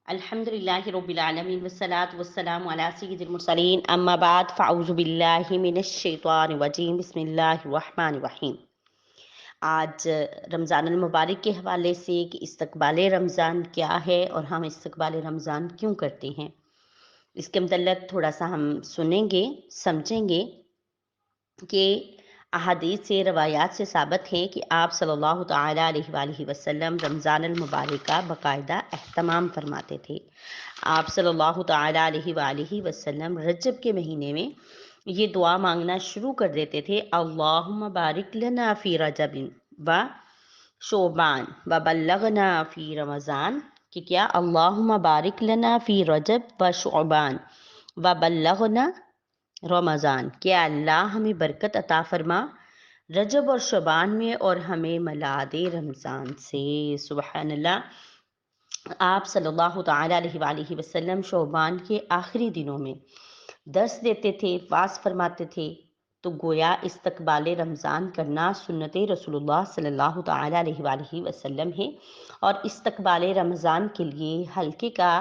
الحمدللہ رب العالمین والصلاة والسلام علی سید المرسلین اما بعد فاعوذ باللہ من الشیطان الرجیم بسم اللہ الرحمن الرحیم۔ آج رمضان المبارک کے حوالے سے کہ استقبال رمضان کیا ہے اور ہم استقبال رمضان کیوں کرتے ہیں، اس کے متعلق تھوڑا سا ہم سنیں گے، سمجھیں گے کہ احادیث سے، روایات سے ثابت ہے کہ آپ صلی اللہ تعالیٰ علیہ وآلہ وسلم رمضان المبارک کا باقاعدہ اہتمام فرماتے تھے۔ آپ صلی اللہ تعالیٰ علیہ وآلہ وسلم رجب کے مہینے میں یہ دعا مانگنا شروع کر دیتے تھے، اللہم بارک لنا فی رجب و شعبان و بلغنا فی رمضان، کہ کیا اللہم بارک لنا فی رجب و شعبان و بلغنا رمضان، کہ اللہ ہمیں برکت عطا فرما رجب اور شعبان میں اور ہمیں میلاد رمضان سے۔ سبحان اللہ۔ آپ صلی اللہ تعالیٰ علیہ وآلہ وسلم شعبان کے آخری دنوں میں درس دیتے تھے، واعظ فرماتے تھے، تو گویا استقبال رمضان کرنا سنت رسول اللہ صلی اللہ تعالیٰ علیہ وآلہ وسلم ہے، اور استقبال رمضان کے لیے حلقے کا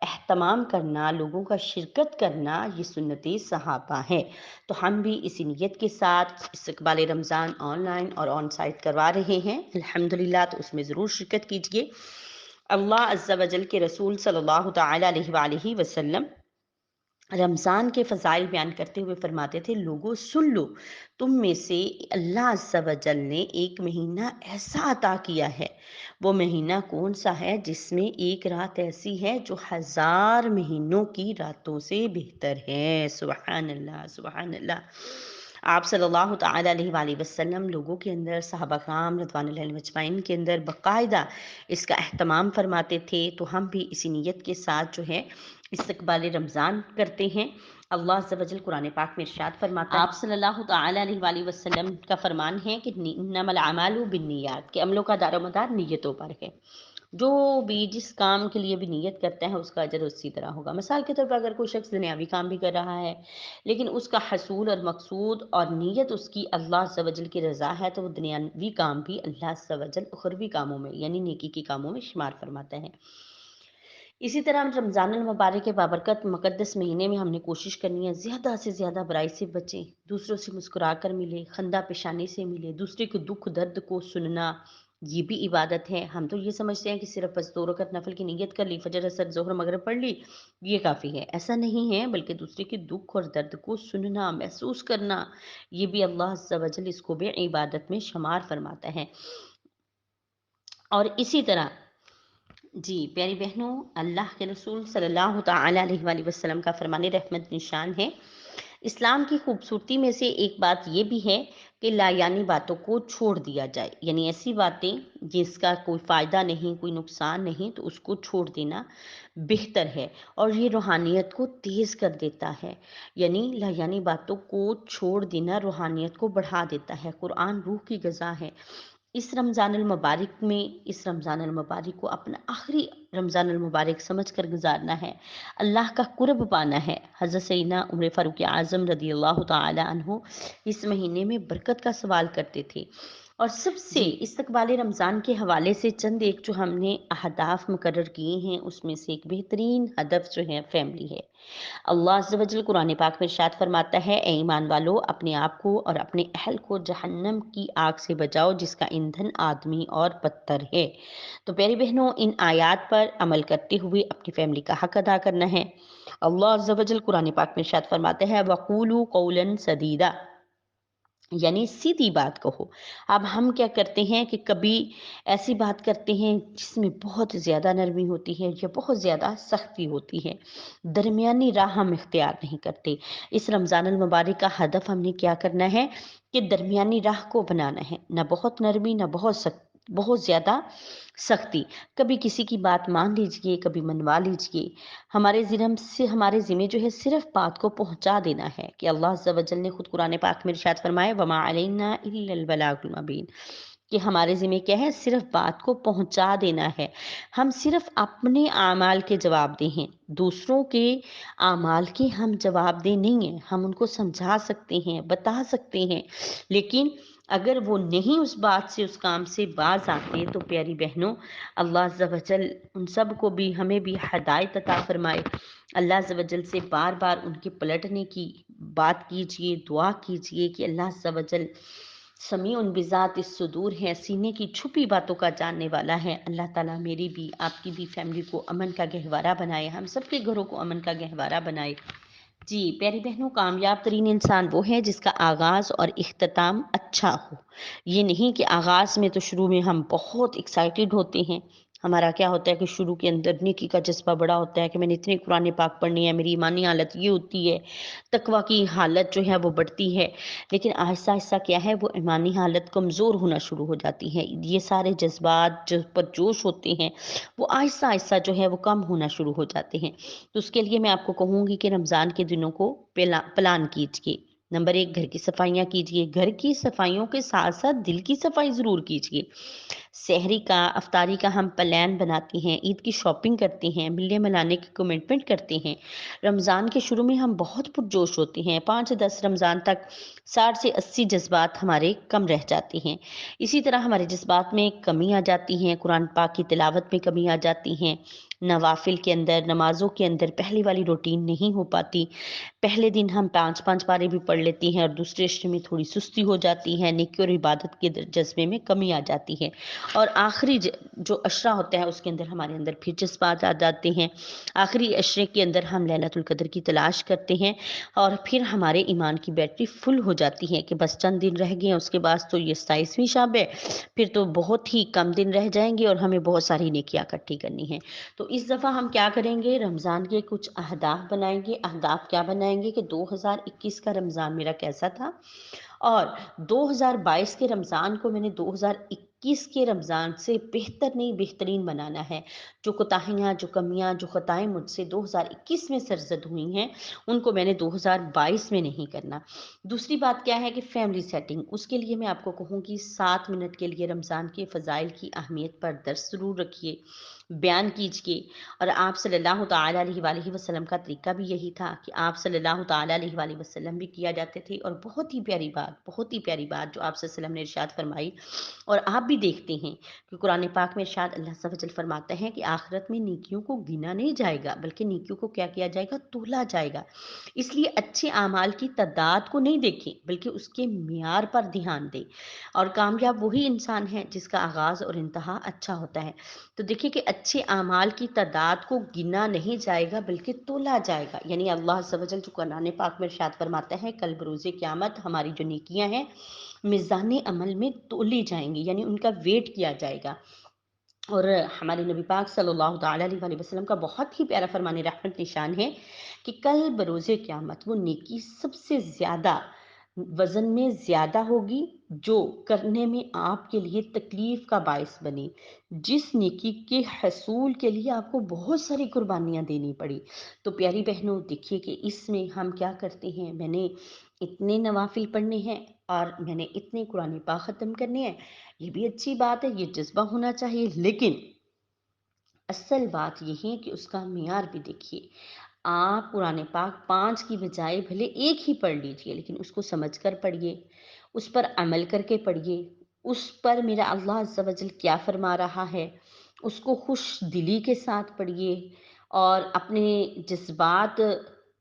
اہتمام کرنا، لوگوں کا شرکت کرنا، یہ سنت صحابہ ہے۔ تو ہم بھی اسی نیت کے ساتھ استقبال رمضان آن لائن اور آن سائٹ کروا رہے ہیں الحمدللہ، تو اس میں ضرور شرکت کیجیے۔ اللہ عز و جل کے رسول صلی اللہ تعالیٰ علیہ وآلہ وسلم رمضان کے فضائل بیان کرتے ہوئے فرماتے تھے، لوگوں سن لو، تم میں سے اللہ عز و جل نے ایک مہینہ ایسا عطا کیا ہے، وہ مہینہ کون سا ہے؟ جس میں ایک رات ایسی ہے جو 1000 مہینوں کی راتوں سے بہتر ہے۔ سبحان اللہ، سبحان اللہ۔ آپ صلی اللہ تعالیٰ علیہ وآلہ وسلم لوگوں کے اندر، صحابہ کرام رضوان اللہ اجمعین کے اندر باقاعدہ اس کا اہتمام فرماتے تھے، تو ہم بھی اسی نیت کے ساتھ جو ہے استقبال رمضان کرتے ہیں۔ اللہ عز و جل قرآن پاک میں ارشاد فرماتا ہے، آپ صلی اللہ تعالیٰ علیہ وآلہ وسلم کا فرمان ہے کہ انما الاعمال بالنیات، کہ عملوں کا دار و مدار نیتوں پر ہے۔ جو بھی جس کام کے لیے بھی نیت کرتا ہے اس کا اجر اسی طرح ہوگا۔ مثال کے طور پر اگر کوئی شخص دنیاوی کام بھی کر رہا ہے لیکن اس کا حصول اور مقصود اور نیت اس کی اللہ عز و جل کی رضا ہے، تو وہ دنیاوی کام بھی اللہ عز و جل اخروی کاموں میں یعنی نیکی کے کاموں میں شمار فرماتا ہے۔ اسی طرح ہم رمضان المبارک کے بابرکت مقدس مہینے میں ہم نے کوشش کرنی ہے زیادہ سے زیادہ برائی سے بچیں، دوسروں سے مسکرا کر ملے، خندہ پیشانی سے ملے، دوسرے کے دکھ درد کو سننا، یہ بھی عبادت ہے۔ ہم تو یہ سمجھتے ہیں کہ صرف بس 2 رکعت نفل کی نیت کر لی، فجر اثر ظہر مغرب پڑھ لی، یہ کافی ہے۔ ایسا نہیں ہے، بلکہ دوسرے کے دکھ اور درد کو سننا، محسوس کرنا، یہ بھی اللہ عز و جل اس کو بھی عبادت میں شمار فرماتا ہے۔ اور اسی طرح جی پیاری بہنوں، اللہ کے رسول صلی اللہ تعالیٰ علیہ وآلہ وسلم کا فرمان رحمت نشان ہے۔ اسلام کی خوبصورتی میں سے ایک بات یہ بھی ہے کہ لا یعنی باتوں کو چھوڑ دیا جائے، یعنی ایسی باتیں جس کا کوئی فائدہ نہیں، کوئی نقصان نہیں، تو اس کو چھوڑ دینا بہتر ہے، اور یہ روحانیت کو تیز کر دیتا ہے۔ یعنی لا یعنی باتوں کو چھوڑ دینا روحانیت کو بڑھا دیتا ہے۔ قرآن روح کی غذا ہے۔ اس رمضان المبارک میں، اس رمضان المبارک کو اپنا آخری رمضان المبارک سمجھ کر گزارنا ہے، اللہ کا قرب پانا ہے۔ حضرت سیدنا عمر فاروق اعظم رضی اللہ تعالی عنہ اس مہینے میں برکت کا سوال کرتے تھے، اور سب سے استقبال رمضان کے حوالے سے چند ایک جو ہم نے اہداف مقرر کیے ہیں، اس میں سے ایک بہترین ہدف جو ہے فیملی ہے۔ اللہ عز و جل قرآن پاک میں ارشاد فرماتا ہے، اے ایمان والو، اپنے آپ کو اور اپنے اہل کو جہنم کی آگ سے بچاؤ جس کا ایندھن آدمی اور پتھر ہے۔ تو پیاری بہنوں، ان آیات پر عمل کرتے ہوئے اپنی فیملی کا حق ادا کرنا ہے۔ اللہ عز و جل قرآن پاک میں ارشاد فرماتا ہے، وَقُولُوا قَوْلًا سَدِيدًا، یعنی سیدھی بات کہو۔ اب ہم کیا کرتے ہیں کہ کبھی ایسی بات کرتے ہیں جس میں بہت زیادہ نرمی ہوتی ہے یا بہت زیادہ سختی ہوتی ہے، درمیانی راہ ہم اختیار نہیں کرتے۔ اس رمضان المبارک کا ہدف ہم نے کیا کرنا ہے کہ درمیانی راہ کو بنانا ہے، نہ بہت نرمی نہ بہت زیادہ سختی۔ کبھی کسی کی بات مان لیجئے، کبھی منوا لیجئے۔ ہمارے ذمہ جو ہے صرف بات کو پہنچا دینا ہے، کہ اللہ عز و جل نے خود قرآن پاک میں ارشاد فرمایا، وَمَا عَلَيْنَا إِلَّا الْبَلَاغُ الْمُبِينُ، کہ ہمارے ذمہ کیا ہے؟ صرف بات کو پہنچا دینا ہے۔ ہم صرف اپنے اعمال کے جواب دہ ہیں، دوسروں کے اعمال کے ہم جواب دہ نہیں ہیں۔ ہم ان کو سمجھا سکتے ہیں، بتا سکتے ہیں، لیکن اگر وہ نہیں اس بات سے، اس کام سے باز آتے تو پیاری بہنوں، اللہ عز و جل ان سب کو بھی، ہمیں بھی ہدایت عطا فرمائے۔ اللہ عز و جل سے بار بار ان کے پلٹنے کی بات کیجئے، دعا کیجئے کہ اللہ عز و جل سمیع بذات الصدور ہے، سینے کی چھپی باتوں کا جاننے والا ہے۔ اللہ تعالیٰ میری بھی، آپ کی بھی فیملی کو امن کا گہوارہ بنائے، ہم سب کے گھروں کو امن کا گہوارہ بنائے۔ جی پیاری بہنوں، کامیاب ترین انسان وہ ہے جس کا آغاز اور اختتام اچھا ہو۔ یہ نہیں کہ آغاز میں تو شروع میں ہم بہت ایکسائٹیڈ ہوتے ہیں، ہمارا کیا ہوتا ہے کہ شروع کے اندر نیکی کا جذبہ بڑا ہوتا ہے کہ میں نے اتنے قرآن پاک پڑھنی ہے، میری ایمانی حالت یہ ہوتی ہے، تقویٰ کی حالت جو ہے وہ بڑھتی ہے، لیکن آہستہ آہستہ کیا ہے، وہ ایمانی حالت کمزور ہونا شروع ہو جاتی ہے۔ یہ سارے جذبات جو پرجوش ہوتے ہیں وہ آہستہ آہستہ جو ہے وہ کم ہونا شروع ہو جاتے ہیں۔ تو اس کے لیے میں آپ کو کہوں گی کہ رمضان کے دنوں کو پلان کیجیے۔ نمبر 1، گھر کی صفائیاں کیجیے۔ گھر کی صفائیوں کے ساتھ ساتھ دل کی صفائی ضرور کیجیے۔ سحری کا، افطاری کا ہم پلان بناتے ہیں، عید کی شاپنگ کرتے ہیں، ملنے ملانے کی کمٹمنٹ کرتے ہیں۔ رمضان کے شروع میں ہم بہت پرجوش ہوتے ہیں، 5 سے 10 رمضان تک 60 سے 80 جذبات ہمارے کم رہ جاتے ہیں۔ اسی طرح ہمارے جذبات میں کمی آ جاتی ہیں، قرآن پاک کی تلاوت میں کمی آ جاتی ہیں، نوافل کے اندر، نمازوں کے اندر پہلی والی روٹین نہیں ہو پاتی۔ پہلے دن ہم 5 پارے بھی پڑھ لیتی ہیں اور دوسرے عشرے میں تھوڑی سستی ہو جاتی ہے، نیکی اور عبادت کے جذبے میں کمی آ جاتی ہے، اور آخری جو عشرہ ہوتا ہے اس کے اندر ہمارے اندر پھر جذبات آ جاتے ہیں۔ آخری عشرے کے اندر ہم لیلۃ القدر کی تلاش کرتے ہیں اور پھر ہمارے ایمان کی بیٹری فل ہو جاتی ہے کہ بس چند دن رہ گئے ہیں، اس کے بعد تو یہ 27ویں شب ہے، پھر تو بہت ہی کم دن رہ جائیں گے اور ہمیں بہت ساری نیکیاں اکٹھی کرنی ہیں۔ تو اس دفعہ ہم کیا کریں گے، رمضان کے کچھ اہداف بنائیں گے۔ اہداف کیا بنائیں گے کہ 2021 کا رمضان میرا کیسا تھا، اور 2022 کے رمضان کو میں نے 2021 کے رمضان سے بہتر نہیں بہترین بنانا ہے۔ جو کوتاہیاں، جو کمیاں، جو خطائیں مجھ سے 2021 میں سرزد ہوئی ہیں، ان کو میں نے 2022 میں نہیں کرنا۔ دوسری بات کیا ہے کہ فیملی سیٹنگ، اس کے لیے میں آپ کو کہوں کہ 7 منٹ کے لیے رمضان کے فضائل کی اہمیت پر درس ضرور رکھیے، بیان کیجیے۔ اور آپ صلی اللہ تعالیٰ علیہ وآلہ وسلم کا طریقہ بھی یہی تھا کہ آپ صلی اللہ تعالیٰ علیہ وآلہ وسلم بھی کیا جاتے تھے، اور بہت ہی پیاری بات، بہت ہی پیاری بات جو آپ صلی اللہ علیہ وسلم نے ارشاد فرمائی، اور آپ بھی دیکھتے ہیں کہ قرآن پاک میں ارشاد اللہ عز و جل فرماتا ہے کہ آخرت میں نیکیوں کو گنا نہیں جائے گا، بلکہ نیکیوں کو کیا کیا جائے گا، تولا جائے گا۔ اس لیے اچھے اعمال کی تعداد کو نہیں دیکھیں بلکہ اس کے معیار پر دھیان دیں، اور کامیاب وہی انسان ہے جس کا آغاز اور انتہا اچھا ہوتا ہے۔ تو دیکھیں کہ اچھے اعمال کی تعداد کو گنا نہیں جائے گا بلکہ تولا جائے گا، یعنی اللہ عز و جل جو قرآن پاک میں ارشاد فرماتا ہے کل بروز قیامت ہماری جو نیکیاں ہیں میزان عمل میں تولی جائیں گی، یعنی ان کا ویٹ کیا جائے گا۔ اور ہمارے نبی پاک صلی اللہ تعالیٰ علیہ وآلہ وسلم کا بہت ہی پیارا فرمان رحمت نشان ہے کہ کل بروز قیامت وہ نیکی سب سے زیادہ وزن میں زیادہ ہوگی جو کرنے میں آپ کے لیے تکلیف کا باعث بنے، جس نیکی کے حصول کے لیے آپ کو بہت ساری قربانیاں دینی پڑی۔ تو پیاری بہنوں دیکھیے کہ اس میں ہم کیا کرتے ہیں، میں نے اتنے نوافل پڑھنے ہیں اور میں نے اتنے قرآن پاک ختم کرنے ہیں، یہ بھی اچھی بات ہے، یہ جذبہ ہونا چاہیے، لیکن اصل بات یہ ہے کہ اس کا معیار بھی دیکھیے۔ آپ قرآن پاک 5 کی بجائے بھلے ایک ہی پڑھ لیجئے، لیکن اس کو سمجھ کر پڑھیے، اس پر عمل کر کے پڑھیے، اس پر میرا اللہ عز و جل کیا فرما رہا ہے اس کو خوش دلی کے ساتھ پڑھیے، اور اپنے جذبات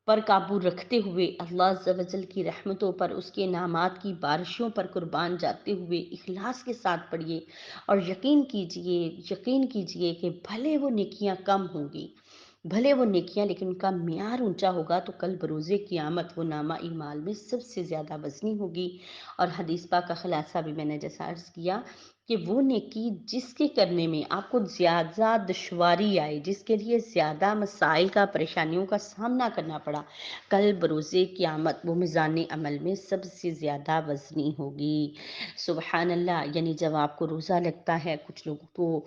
پر قابو رکھتے ہوئے اللہ عز و جل کی رحمتوں پر، اس کے انعامات کی بارشوں پر قربان جاتے ہوئے اخلاص کے ساتھ پڑھیے، اور یقین کیجئے کہ بھلے وہ نیکیاں کم ہوں گی، بھلے وہ نیکیاں، لیکن ان کا معیار اونچا ہوگا، تو کل بروز قیامت وہ نامہ اعمال میں سب سے زیادہ وزنی ہوگی۔ اور حدیث پاک کا خلاصہ بھی میں نے جیسا عرض کیا کہ وہ نیکی جس کے کرنے میں آپ کو زیادہ دشواری آئے، جس کے لیے زیادہ مسائل کا، پریشانیوں کا سامنا کرنا پڑا، کل بروز قیامت وہ میزان عمل میں سب سے زیادہ وزنی ہوگی۔ سبحان اللہ، یعنی جب آپ کو روزہ لگتا ہے، کچھ لوگوں کو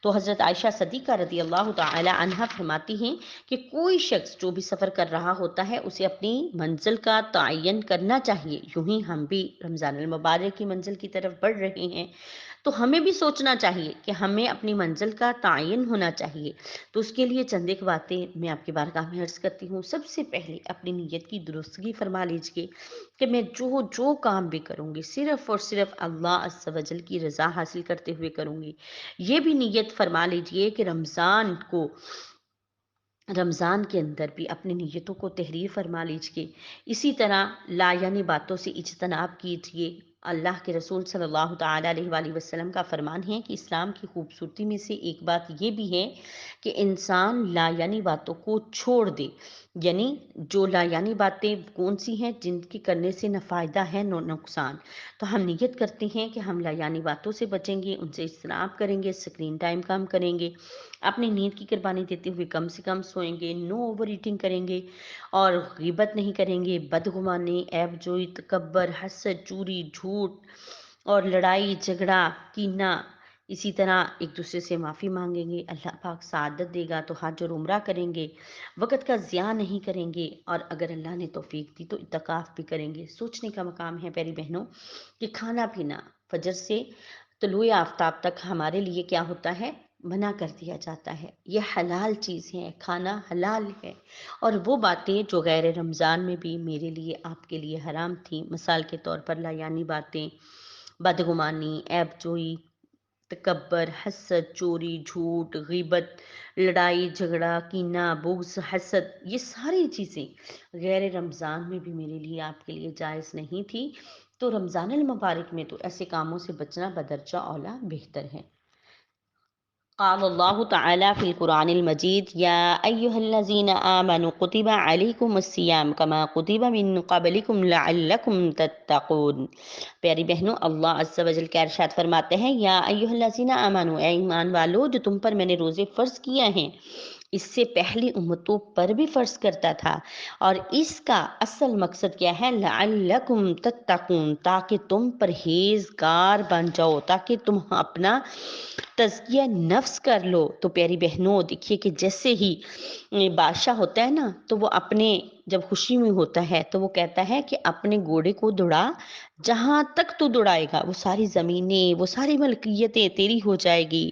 تو حضرت عائشہ صدیقہ رضی اللہ تعالی عنہا فرماتی ہیں کہ کوئی شخص جو بھی سفر کر رہا ہوتا ہے اسے اپنی منزل کا تعین کرنا چاہیے۔ یوں ہی ہم بھی رمضان المبارک کی منزل کی طرف بڑھ رہے ہیں، تو ہمیں بھی سوچنا چاہیے کہ ہمیں اپنی منزل کا تعین ہونا چاہیے۔ تو اس کے لیے چند ایک باتیں میں آپ کی بارگاہ میں عرض کرتی ہوں۔ سب سے پہلے اپنی نیت کی درستگی فرما لیجیے کہ میں جو کام بھی کروں گی صرف اور صرف اللہ عز و جل کی رضا حاصل کرتے ہوئے کروں گی۔ یہ بھی نیت فرما لیجیے کہ رمضان کے اندر بھی اپنی نیتوں کو تحریر فرما لیجیے۔ اسی طرح لا یعنی باتوں سے اجتناب کیجیے۔ اللہ کے رسول صلی اللہ تعالی علیہ وآلہ وسلم کا فرمان ہے کہ اسلام کی خوبصورتی میں سے ایک بات یہ بھی ہے کہ انسان لا یعنی باتوں کو چھوڑ دے۔ یعنی جو لا یعنی باتیں کون سی ہیں جن کی کرنے سے نہ فائدہ ہے نہ نقصان۔ تو ہم نیت کرتے ہیں کہ ہم لا یعنی باتوں سے بچیں گے، ان سے اجتناب کریں گے، اسکرین ٹائم کم کریں گے، اپنی نیند کی قربانی دیتے ہوئے کم سے کم سوئیں گے، نو اوور ایٹنگ کریں گے اور غیبت نہیں کریں گے، بدگمانی، عیب جوئی، تکبر، حسد، چوری، جھوٹ اور لڑائی جھگڑا، کینہ۔ اسی طرح ایک دوسرے سے معافی مانگیں گے، اللہ پاک سعادت دے گا تو حج اور عمرہ کریں گے، وقت کا ضیاع نہیں کریں گے، اور اگر اللہ نے توفیق دی تو اعتکاف بھی کریں گے۔ سوچنے کا مقام ہے پیاری بہنوں کہ کھانا پینا فجر سے طلوع آفتاب تک ہمارے لیے کیا ہوتا ہے؟ منع کر دیا جاتا ہے۔ یہ حلال چیز ہے، کھانا حلال ہے، اور وہ باتیں جو غیر رمضان میں بھی میرے لیے آپ کے لیے حرام تھیں، مثال کے طور پر لا یعنی باتیں، بدگمانی، عیب جوئی، تکبر، حسد، چوری، جھوٹ، غیبت، لڑائی جھگڑا، کینہ، بغض، حسد، یہ ساری چیزیں غیر رمضان میں بھی میرے لیے آپ کے لیے جائز نہیں تھی۔ تو رمضان المبارک میں تو ایسے کاموں سے بچنا بدرجہ اولا بہتر ہے۔ قال اللہ تعالی فی القرآن المجید یا ایہا الذین آمنوا کتب علیکم الصیام کما کتب من قبلکم لعلکم تتقون۔ پیاری بہنوں، اللہ عز و جل کا ارشاد فرماتے ہیں یا ایہا الذین آمنوا، اے ایمان والو جو تم پر میں نے روزے فرض کیا ہیں، اس سے پہلی امتوں پر بھی فرض کرتا تھا، اور اس کا اصل مقصد کیا ہے؟ لعلکم تتقون، تاکہ تم پرہیزگار بن جاؤ، تاکہ تم اپنا تزکیہ نفس کر لو۔ تو پیاری بہنوں دیکھیے کہ جیسے ہی بادشاہ ہوتا ہے نا تو وہ اپنے جب خوشی میں ہوتا ہے تو وہ کہتا ہے کہ اپنے گھوڑے کو دوڑا، جہاں تک تو دوڑائے گا وہ ساری زمینیں، وہ ساری ملکیتیں تیری ہو جائے گی۔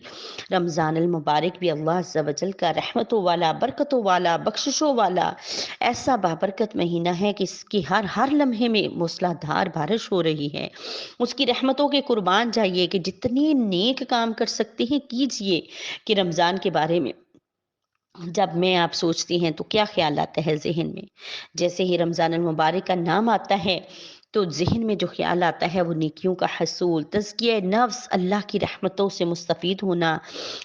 رمضان المبارک بھی اللہ عز و جل کا رحمتوں والا، برکتوں والا، بخششوں والا ایسا بابرکت مہینہ ہے کہ اس کی ہر لمحے میں موسلا دھار بارش ہو رہی ہے۔ اس کی رحمتوں کے قربان جائیے کہ جتنے نیک کام کر سکتے ہیں کیجئے۔ کہ رمضان کے بارے میں جب میں آپ سوچتی ہیں تو کیا خیال آتا ہے ذہن میں؟ جیسے ہی رمضان المبارک کا نام آتا ہے تو ذہن میں جو خیال آتا ہے وہ نیکیوں کا حصول، تزکیہ نفس، اللہ کی رحمتوں سے مستفید ہونا،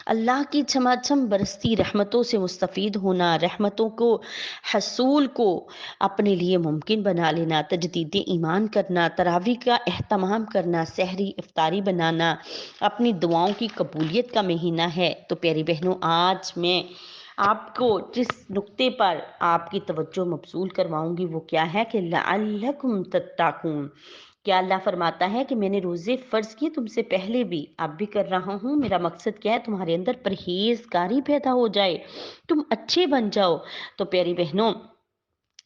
اللہ کی چھماچھم برستی رحمتوں سے مستفید ہونا، رحمتوں کو حصول کو اپنے لیے ممکن بنا لینا، تجدید ایمان کرنا، تراویح کا اہتمام کرنا، سحری افطاری بنانا، اپنی دعاؤں کی قبولیت کا مہینہ ہے۔ تو پیاری بہنوں آج میں آپ کو جس نقطے پر آپ کی توجہ مبذول کرواؤں گی وہ کیا ہے کہ لعلکم تتقون۔ کیا اللہ فرماتا ہے کہ میں نے روزے فرض کیے تم سے پہلے بھی، اب بھی کر رہا ہوں۔ میرا مقصد کیا ہے؟ تمہارے اندر پرہیزگاری پیدا ہو جائے، تم اچھے بن جاؤ۔ تو پیاری بہنوں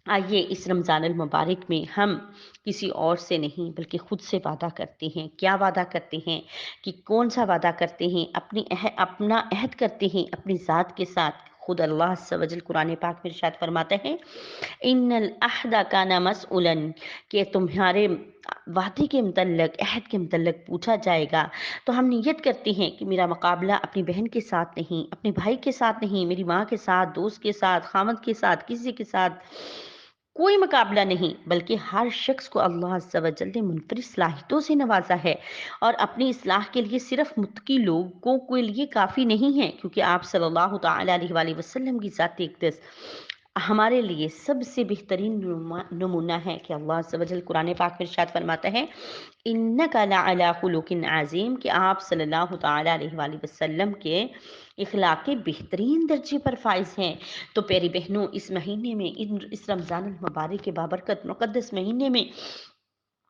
آئیے اس رمضان المبارک میں ہم کسی اور سے نہیں بلکہ خود سے وعدہ کرتے ہیں۔ کیا وعدہ کرتے ہیں؟ کہ کون سا وعدہ کرتے ہیں؟ اپنا عہد کرتے ہیں اپنی ذات کے ساتھ۔ خود اللہ عز و جل قرآن پاک میں ارشاد فرماتے ہیں ان العہد کان مسئولا، کہ تمہارے وعدے کے متعلق، عہد کے متعلق پوچھا جائے گا۔ تو ہم نیت کرتے ہیں کہ میرا مقابلہ اپنی بہن کے ساتھ نہیں، اپنے بھائی کے ساتھ نہیں، میری ماں کے ساتھ، دوست کے ساتھ، خامد کے ساتھ، کسی کے ساتھ کوئی مقابلہ نہیں، بلکہ ہر شخص کو اللہ عز و جل نے منفرد صلاحیتوں سے نوازا ہے، اور اپنی اصلاح کے لیے صرف متقی لوگوں کے لیے کافی نہیں ہے، کیونکہ آپ صلی اللہ تعالی علیہ وآلہ وسلم کی ذات اقدس ہمارے لیے سب سے بہترین نمونہ ہے۔ کہ اللہ عز و جل قرآن پاک میں ارشاد فرماتا ہے انک لعلی خلق عظیم، کہ آپ صلی اللہ تعالی علیہ وآلہ وسلم کے اخلاق کے بہترین درجے پر فائز ہیں۔ تو پیاری بہنوں اس مہینے میں، اس رمضان المبارک کے بابرکت مقدس مہینے میں